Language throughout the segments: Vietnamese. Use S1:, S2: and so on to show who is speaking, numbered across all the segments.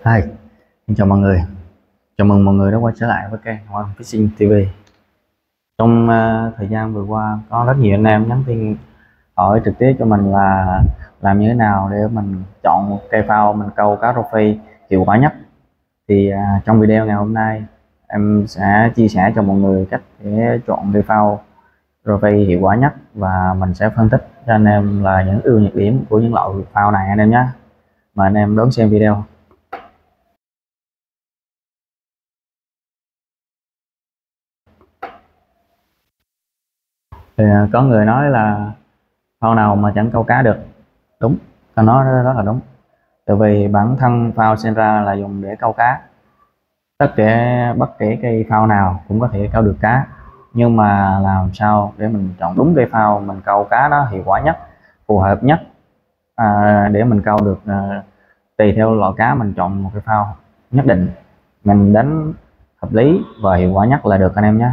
S1: Hi, xin chào mọi người. Chào mừng mọi người đã quay trở lại với kênh Hoàng Fishing TV. Trong thời gian vừa qua có rất nhiều anh em nhắn tin hỏi trực tiếp cho mình là làm như thế nào để mình chọn một cây phao mình câu cá rô phi hiệu quả nhất. Thì trong video ngày hôm nay em sẽ chia sẻ cho mọi người cách để chọn cây phao rô phi hiệu quả nhất, và mình sẽ phân tích cho anh em là những ưu nhược điểm của những loại phao này anh em nhé. Mời anh em đón xem video. Thì có người nói là phao nào mà chẳng câu cá được. Đúng, câu nói rất là đúng. Tại vì bản thân phao sinh ra là dùng để câu cá. Bất kể cây phao nào cũng có thể câu được cá, nhưng mà làm sao để mình chọn đúng cây phao mình câu cá nó hiệu quả nhất, phù hợp nhất, để mình câu được, tùy theo loại cá mình chọn một cái phao nhất định mình đánh hợp lý và hiệu quả nhất là được anh em nhé.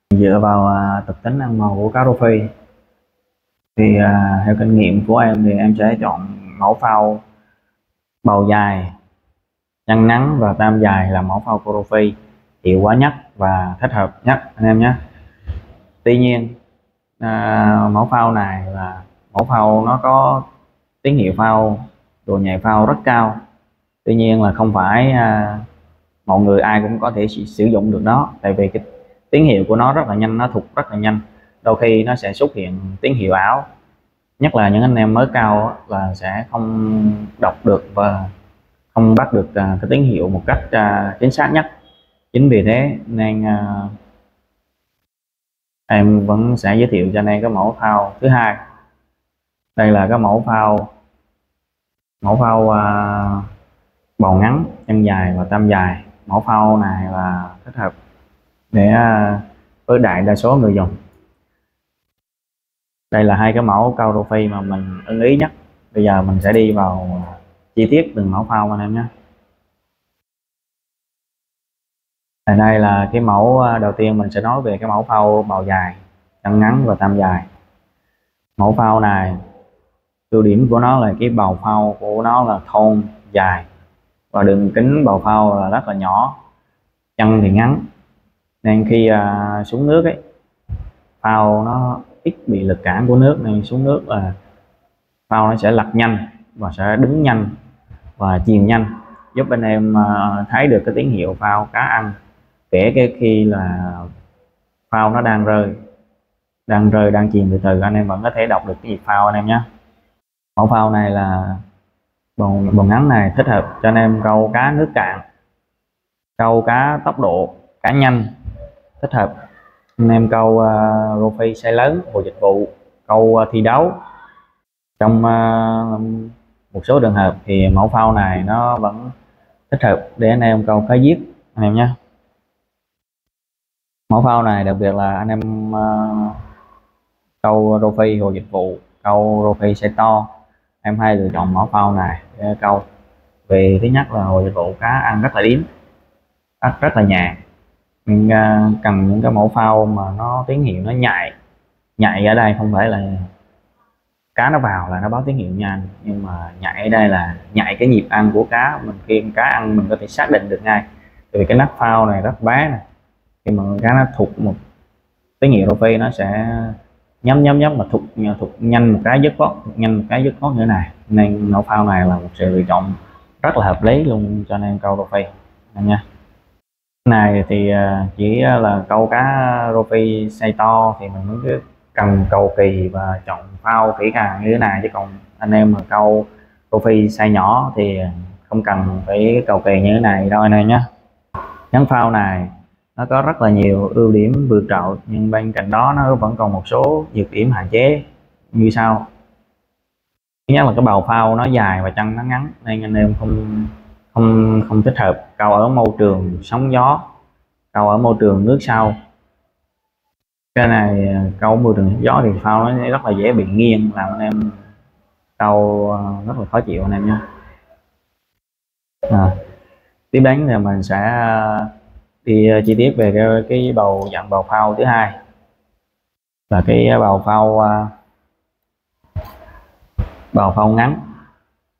S1: Dựa vào tập tính ăn màu của cá rô phi thì theo kinh nghiệm của em thì em sẽ chọn mẫu phao bầu dài, chân ngắn và tam dài là mẫu phao của rô phi hiệu quả nhất và thích hợp nhất anh em nhé. Tuy nhiên mẫu phao này là mẫu phao nó có tín hiệu phao, độ nhạy phao rất cao. Tuy nhiên là không phải mọi người ai cũng có thể sử dụng được nó, tại vì cái tín hiệu của nó rất là nhanh, nó thụt rất là nhanh, đôi khi nó sẽ xuất hiện tín hiệu ảo, nhất là những anh em mới cao là sẽ không đọc được và không bắt được cái tín hiệu một cách chính xác nhất. Chính vì thế nên em vẫn sẽ giới thiệu cho anh em cái mẫu phao thứ hai. Đây là cái mẫu phao bầu ngắn, chân dài và tam dài. Mẫu phao này là thích hợp để với đại đa số người dùng. Đây là hai cái mẫu câu rô phi mà mình ưng ý nhất. Bây giờ mình sẽ đi vào chi tiết từng mẫu phao anh em nhé. Đây là cái mẫu đầu tiên, mình sẽ nói về cái mẫu phao bầu dài, chân ngắn và tam dài. Mẫu phao này ưu điểm của nó là cái bầu phao của nó là thon dài và đường kính bầu phao là rất là nhỏ, chân thì ngắn, nên khi xuống nước ấy, phao nó ít bị lực cản của nước, nên xuống nước là phao nó sẽ lật nhanh và sẽ đứng nhanh và chìm nhanh, giúp anh em thấy được cái tín hiệu phao cá ăn. Kể cái khi là phao nó đang rơi đang chìm từ từ, anh em vẫn có thể đọc được cái nhịp phao anh em nhé. Mẫu phao này là bầu ngắn này thích hợp cho anh em câu cá nước cạn, câu cá tốc độ, cá nhanh, thích hợp anh em câu rô phi size lớn, hồ dịch vụ, câu thi đấu. Trong một số trường hợp thì mẫu phao này nó vẫn thích hợp để anh em câu cá giết anh em nhé. Mẫu phao này đặc biệt là anh em câu rô phi hồ dịch vụ, câu rô phi size to, em hay lựa chọn mẫu phao này để câu. Vì thứ nhất là hồ dịch vụ cá ăn rất là điếm, rất là nhàn. Mình cần những cái mẫu phao mà nó tín hiệu nó nhạy ở đây không phải là cá nó vào là nó báo tín hiệu nhanh, nhưng mà nhạy ở đây là nhạy cái nhịp ăn của cá mình. Khi cá ăn mình có thể xác định được ngay, tại vì cái nắp phao này rất bé này, khi mà cá nó thụt một tín hiệu rô phi nó sẽ nhắm mà thụt nhanh một cái dứt khoát như thế này, nên mẫu phao này là một sự lựa chọn rất là hợp lý luôn cho nên câu rô phi nha. Này thì chỉ là câu cá rô phi size to thì mình mới cần cầu kỳ và chọn phao kỹ càng như thế này, chứ còn anh em mà câu rô phi size nhỏ thì không cần phải cầu kỳ như thế này đâu anh em nhé. Nhánh phao này nó có rất là nhiều ưu điểm vượt trội, nhưng bên cạnh đó nó vẫn còn một số nhược điểm hạn chế như sau. Thứ nhất là cái bầu phao nó dài và chân nó ngắn, nên anh em không thích hợp câu ở môi trường sóng gió, câu ở môi trường nước sâu. Cái này câu môi trường gió thì phao nó rất là dễ bị nghiêng, làm anh em câu rất là khó chịu anh em nhé. Tiếp đến thì mình sẽ đi chi tiết về cái dạng bầu phao thứ hai, là cái bầu phao ngắn,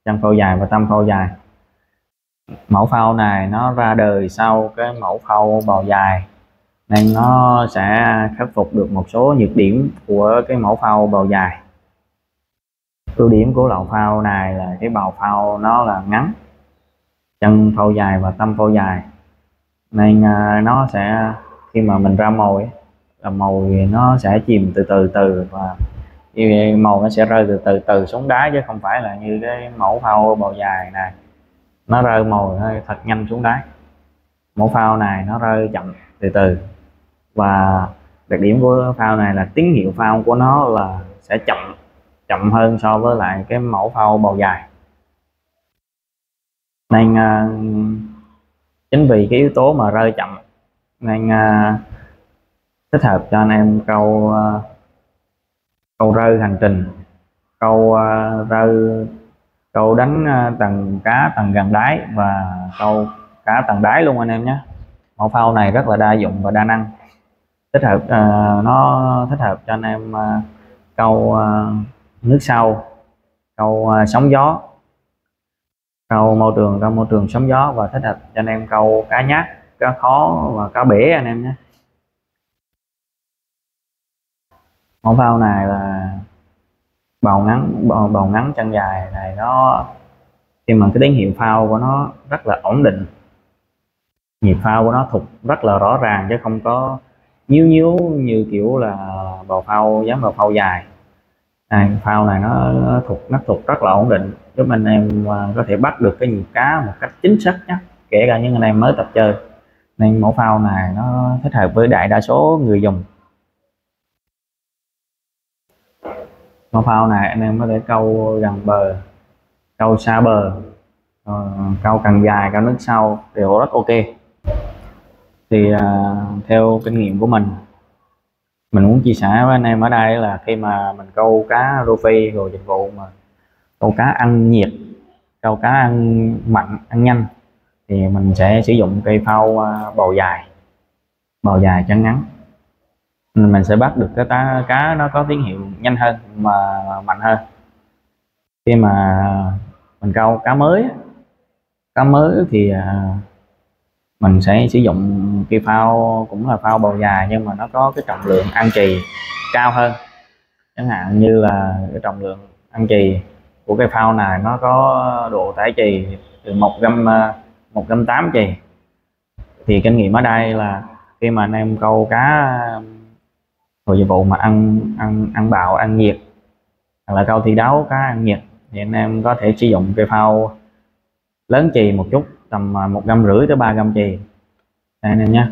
S1: chân phao dài và tâm phao dài. Mẫu phao này nó ra đời sau cái mẫu phao bào dài, nên nó sẽ khắc phục được một số nhược điểm của cái mẫu phao bào dài. Ưu điểm của loại phao này là cái bào phao nó là ngắn, chân phao dài và tâm phao dài, nên nó sẽ khi mà mình ra mồi là mồi nó sẽ chìm từ từ và mồi nó sẽ rơi từ từ xuống đáy, chứ không phải là như cái mẫu phao bào dài này nó rơi mồi hơi thật nhanh xuống đáy. Mẫu phao này nó rơi chậm từ từ, và đặc điểm của phao này là tín hiệu phao của nó là sẽ chậm hơn so với lại cái mẫu phao bào dài. Nên chính vì cái yếu tố mà rơi chậm nên thích hợp cho anh em câu rơi hành trình, câu rơi, câu đánh tầng cá tầng gần đáy và câu cá tầng đáy luôn anh em nhé. Mẫu phao này rất là đa dụng và đa năng, thích hợp nó thích hợp cho anh em câu nước sâu, câu sóng gió, câu môi trường sóng gió, và thích hợp cho anh em câu cá nhát, cá khó và cá bể anh em nhé. Mẫu phao này là bào ngắn chân dài này, nó khi mà cái tín hiệu phao của nó rất là ổn định, nhịp phao của nó thục rất là rõ ràng chứ không có nhíu như kiểu là bào phao dài. Phao này nó thục rất là ổn định, giúp anh em có thể bắt được cái nhịp cá một cách chính xác nhất, kể cả những anh em mới tập chơi. Nên mẫu phao này nó thích hợp với đại đa số người dùng. Mẫu phao này anh em có thể câu gần bờ, câu xa bờ, câu càng dài, câu nước sâu đều rất ok. Thì theo kinh nghiệm của mình muốn chia sẻ với anh em ở đây là khi mà mình câu cá rô phi rồi dịch vụ mà câu cá ăn nhiệt, câu cá ăn mặn, ăn nhanh, thì mình sẽ sử dụng cây phao bào dài chân ngắn. Mình sẽ bắt được cái cá nó có tín hiệu nhanh hơn mà mạnh hơn. Khi mà mình câu cá mới thì mình sẽ sử dụng cây phao cũng là phao bào dài, nhưng mà nó có cái trọng lượng ăn chì cao hơn. Chẳng hạn như là cái trọng lượng ăn chì của cây phao này nó có độ tải chì từ 1,8 chì. Thì kinh nghiệm ở đây là khi mà anh em câu cá hồi dịch vụ mà ăn bạo, ăn nhiệt, hoặc là câu thi đấu cá ăn nhiệt, thì anh em có thể sử dụng cây phao lớn chì một chút, tầm 1,5 tới 3 gam chì đây anh em nhé.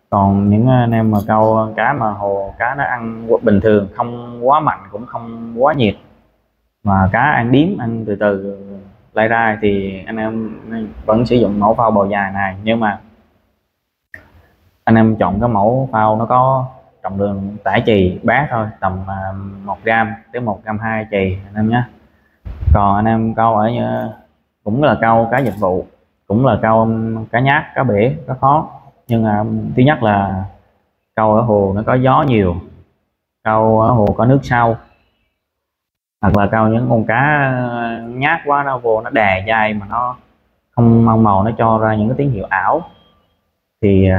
S1: Còn những anh em mà câu cá mà hồ cá nó ăn bình thường, không quá mạnh cũng không quá nhiệt, mà cá ăn điếm, ăn từ từ lai ra, thì anh em vẫn sử dụng mẫu phao bào dài này. Nhưng mà anh em chọn cái mẫu phao nó có trọng lượng tải chì bé thôi, tầm 1 gram tới 1,2 chì anh em nhé. Còn anh em câu ở cũng là câu cá dịch vụ, cũng là câu cá nhát, cá bể, cá khó, nhưng mà thứ nhất là câu ở hồ nó có gió nhiều, câu ở hồ có nước sâu, hoặc là câu những con cá nhát quá nó vô nó đè dai mà nó không mang màu, nó cho ra những cái tín hiệu ảo, thì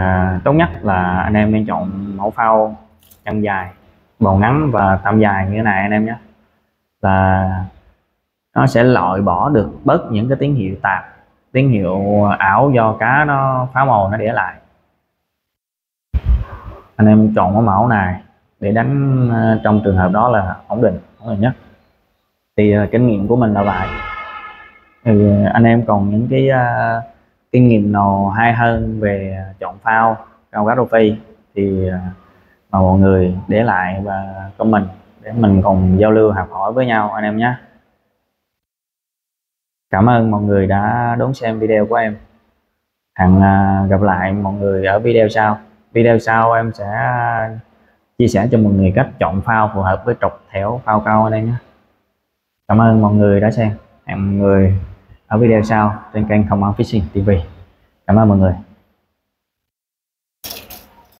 S1: tốt nhất là anh em nên chọn mẫu phao chân dài, bào ngắn và tâm dài như thế này anh em nhé. Là nó sẽ loại bỏ được bớt những cái tín hiệu tạp, tín hiệu ảo do cá nó phá màu nó để lại. Anh em chọn cái mẫu này để đánh trong trường hợp đó là ổn định nhất. Thì kinh nghiệm của mình là vậy. Thì anh em còn những cái kinh nghiệm nào hay hơn về chọn phao câu cá rô phi thì mà mọi người để lại và comment để mình cùng giao lưu học hỏi với nhau anh em nhé. Cảm ơn mọi người đã đón xem video của em. Hẹn gặp lại mọi người ở video sau. Video sau em sẽ chia sẻ cho mọi người cách chọn phao phù hợp với trục thẻo phao câu ở đây nhé. Cảm ơn mọi người đã xem. Hẹn mọi người ở video sau trên kênh Không Ăn Fishing TV. Cảm ơn mọi người.